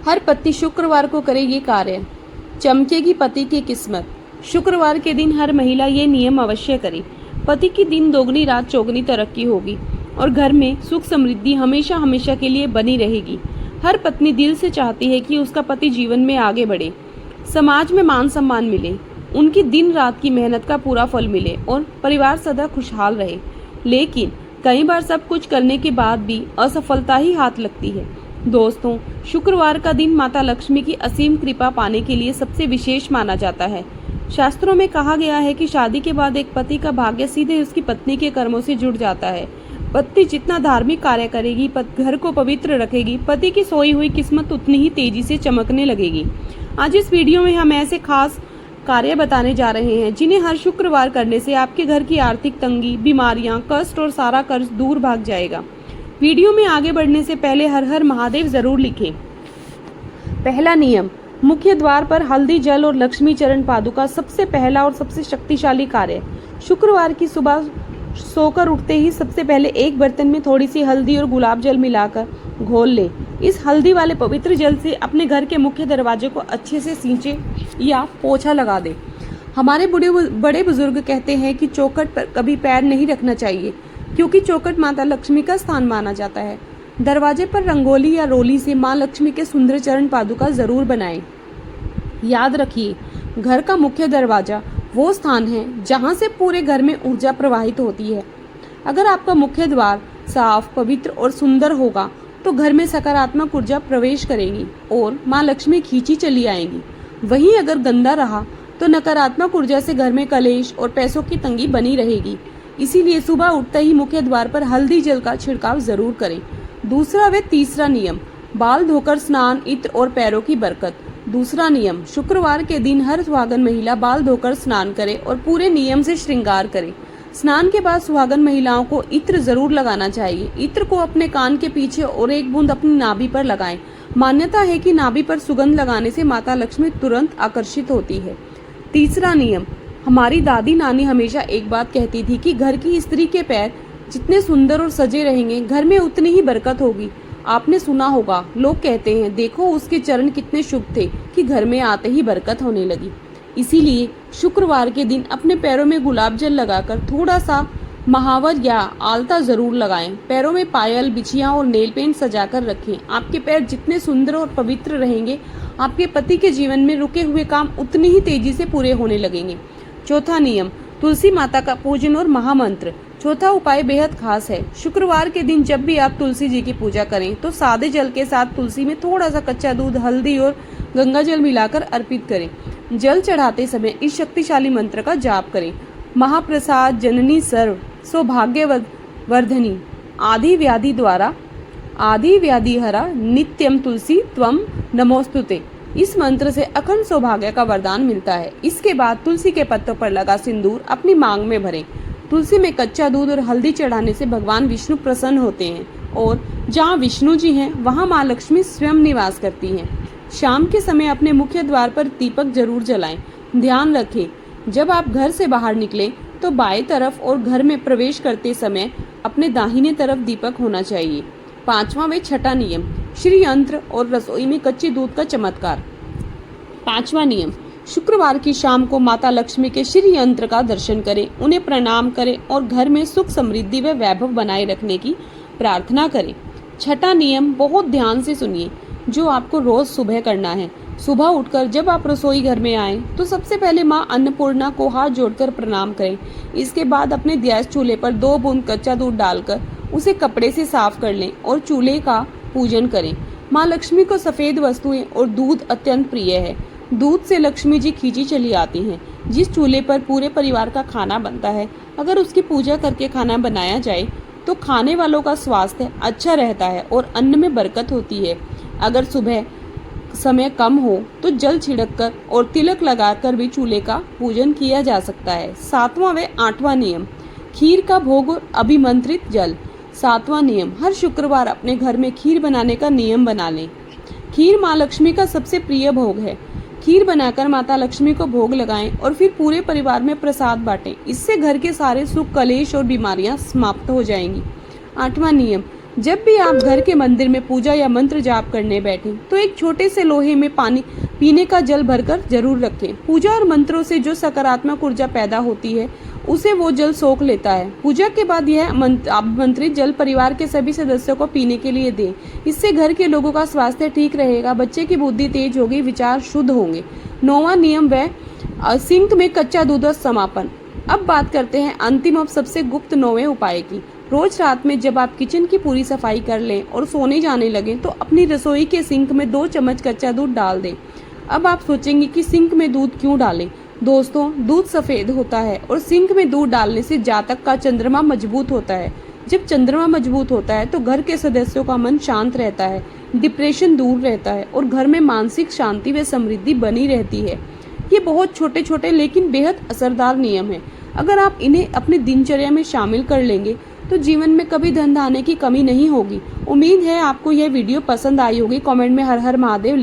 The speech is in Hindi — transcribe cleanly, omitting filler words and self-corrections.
हर पत्नी शुक्रवार को करे ये कार्य, चमकेगी पति की किस्मत। शुक्रवार के दिन हर महिला ये नियम अवश्य करे। पति की दिन दोगुनी रात चौगुनी तरक्की होगी और घर में सुख समृद्धि हमेशा हमेशा के लिए बनी रहेगी। हर पत्नी दिल से चाहती है कि उसका पति जीवन में आगे बढ़े, समाज में मान सम्मान मिले, उनकी दिन रात की मेहनत का पूरा फल मिले और परिवार सदा खुशहाल रहे। लेकिन कई बार सब कुछ करने के बाद भी असफलता ही हाथ लगती है। दोस्तों, शुक्रवार का दिन माता लक्ष्मी की असीम कृपा पाने के लिए सबसे विशेष माना जाता है। शास्त्रों में कहा गया है कि शादी के बाद एक पति का भाग्य सीधे उसकी पत्नी के कर्मों से जुड़ जाता है। पत्नी जितना धार्मिक कार्य करेगी, घर को पवित्र रखेगी, पति की सोई हुई किस्मत उतनी ही तेजी से चमकने लगेगी। आज इस वीडियो में हम ऐसे खास कार्य बताने जा रहे हैं जिन्हें हर शुक्रवार करने से आपके घर की आर्थिक तंगी, बीमारियां, कष्ट और सारा कर्ज दूर भाग जाएगा। वीडियो में आगे बढ़ने से पहले हर हर महादेव जरूर लिखें। पहला नियम, मुख्य द्वार पर हल्दी, जल और लक्ष्मी चरण पादुका सबसे पहला और सबसे शक्तिशाली कार्य। शुक्रवार की सुबह सोकर उठते ही सबसे पहले एक बर्तन में थोड़ी सी हल्दी और गुलाब जल मिलाकर घोल ले। इस हल्दी वाले पवित्र जल से अपने घर के मुख्य दरवाजे को अच्छे से सींचे या पोछा लगा दे। हमारे बड़े बुजुर्ग कहते हैं कि चौखट पर कभी पैर नहीं रखना चाहिए, क्योंकि चौखट माता लक्ष्मी का स्थान माना जाता है। दरवाजे पर रंगोली या रोली से माँ लक्ष्मी के सुंदर चरण पादुका जरूर बनाएं। याद रखिए, घर का मुख्य दरवाजा वो स्थान है जहाँ से पूरे घर में ऊर्जा प्रवाहित होती है। अगर आपका मुख्य द्वार साफ, पवित्र और सुंदर होगा तो घर में सकारात्मक ऊर्जा प्रवेश करेगी और माँ लक्ष्मी खींची चली आएंगी। वहीं अगर गंदा रहा तो नकारात्मक ऊर्जा से घर में कलेश और पैसों की तंगी बनी रहेगी। इसीलिए सुबह उठते ही मुख्य द्वार पर हल्दी जल का छिड़काव जरूर करें। दूसरा व तीसरा नियम, बाल धोकर स्नान, इत्र और पैरों की बरकत। दूसरा नियम, शुक्रवार के दिन हर सुहागन महिला बाल धोकर स्नान करे और पूरे नियम से श्रृंगार करे। स्नान के बाद सुहागन महिलाओं को इत्र जरूर लगाना चाहिए। इत्र को अपने कान के पीछे और एक बूंद अपनी नाभि पर लगाएं। मान्यता है कि नाभि पर सुगंध लगाने से माता लक्ष्मी तुरंत आकर्षित होती है। तीसरा नियम, हमारी दादी नानी हमेशा एक बात कहती थी कि घर की स्त्री के पैर जितने सुंदर और सजे रहेंगे, घर में उतनी ही बरकत होगी। आपने सुना होगा, लोग कहते हैं, देखो उसके चरण कितने शुभ थे कि घर में आते ही बरकत होने लगी। इसीलिए शुक्रवार के दिन अपने पैरों में गुलाब जल लगाकर थोड़ा सा महावर या आलता जरूर लगाएं। पैरों में पायल, बिछियां और नेल पेंट सजाकर रखें। आपके पैर जितने सुंदर और पवित्र रहेंगे, आपके पति के जीवन में रुके हुए काम उतनी ही तेजी से पूरे होने लगेंगे। चौथा नियम, तुलसी माता का पूजन और महामंत्र। चौथा उपाय बेहद खास है। शुक्रवार के दिन जब भी आप तुलसी जी की पूजा करें तो सादे जल के साथ तुलसी में थोड़ा सा कच्चा दूध, हल्दी और गंगा जल मिलाकर अर्पित करें। जल चढ़ाते समय इस शक्तिशाली मंत्र का जाप करें। महाप्रसाद जननी सर्व सौभाग्य वर्धनी आदि व्याधि हरा नित्यम तुलसी त्वम नमोस्तुते। इस मंत्र से अखंड सौभाग्य का वरदान मिलता है। इसके बाद तुलसी के पत्तों पर लगा सिंदूर अपनी मांग में भरें। तुलसी में कच्चा दूध और हल्दी चढ़ाने से भगवान विष्णु प्रसन्न होते हैं और जहाँ विष्णु जी हैं वहाँ माँ लक्ष्मी स्वयं निवास करती हैं। शाम के समय अपने मुख्य द्वार पर दीपक जरूर जलाएं। ध्यान रखें, जब आप घर से बाहर निकलें तो बाएं तरफ और घर में प्रवेश करते समय अपने दाहिने तरफ दीपक होना चाहिए। पांचवा व छठा नियम, श्री यंत्र और रसोई में कच्चे दूध का चमत्कार। पांचवा नियम, शुक्रवार की शाम को माता लक्ष्मी के श्री यंत्र का दर्शन करें, उन्हें प्रणाम करें और घर में सुख समृद्धि व वैभव बनाए रखने की प्रार्थना करें। छठा नियम बहुत ध्यान से सुनिए, जो आपको रोज सुबह करना है। सुबह उठकर जब आप रसोई घर में आएं तो सबसे पहले माँ अन्नपूर्णा को हाथ जोड़कर प्रणाम करें। इसके बाद अपने गैस चूल्हे पर 2 बूंद कच्चा दूध डालकर उसे कपड़े से साफ कर लें और चूल्हे का पूजन करें। माँ लक्ष्मी को सफेद वस्तुएं और दूध अत्यंत प्रिय है। दूध से लक्ष्मी जी खींची चली आती हैं। जिस चूल्हे पर पूरे परिवार का खाना बनता है, अगर उसकी पूजा करके खाना बनाया जाए तो खाने वालों का स्वास्थ्य अच्छा रहता है और अन्न में बरकत होती है। अगर सुबह समय कम हो तो जल छिड़ककर और तिलक लगाकर भी चूल्हे का पूजन किया जा सकता है। सातवां व आठवां नियम, खीर का भोग और अभिमंत्रित जल। सातवां नियम, हर शुक्रवार अपने घर में खीर बनाने का नियम बना लें। खीर माँ लक्ष्मी का सबसे प्रिय भोग है। खीर बनाकर माता लक्ष्मी को भोग लगाएं और फिर पूरे परिवार में प्रसाद बांटें। इससे घर के सारे सुख, कलेश और बीमारियां समाप्त हो जाएंगी। आठवां नियम, जब भी आप घर के मंदिर में पूजा या मंत्र जाप करने बैठें तो एक छोटे से लोहे में पानी पीने का जल भरकर जरूर रखें। पूजा और मंत्रों से जो सकारात्मक ऊर्जा पैदा होती है उसे वो जल सोख लेता है। पूजा के बाद यह आमंत्रित जल परिवार के सभी सदस्यों को पीने के लिए दें। इससे घर के लोगों का स्वास्थ्य ठीक रहेगा, बच्चे की बुद्धि तेज होगी, विचार शुद्ध होंगे। 9वां नियम वह सिंक में कच्चा दूध और समापन। अब बात करते हैं अंतिम और सबसे गुप्त 9वें उपाय की। रोज रात में जब आप किचन की पूरी सफाई कर लें और सोने जाने लगें तो अपनी रसोई के सिंक में 2 चम्मच कच्चा दूध डाल दें। अब आप सोचेंगे कि सिंक में दूध क्यों डालें? दोस्तों, दूध सफेद होता है और सिंक में दूध डालने से जातक का चंद्रमा मजबूत होता है। जब चंद्रमा मजबूत होता है तो घर के सदस्यों का मन शांत रहता है, डिप्रेशन दूर रहता है और घर में मानसिक शांति व समृद्धि बनी रहती है। ये बहुत छोटे छोटे लेकिन बेहद असरदार नियम है। अगर आप इन्हें अपनी दिनचर्या में शामिल कर लेंगे तो जीवन में कभी धन धान्य की कमी नहीं होगी। उम्मीद है आपको यह वीडियो पसंद आई होगी। कमेंट में हर हर महादेव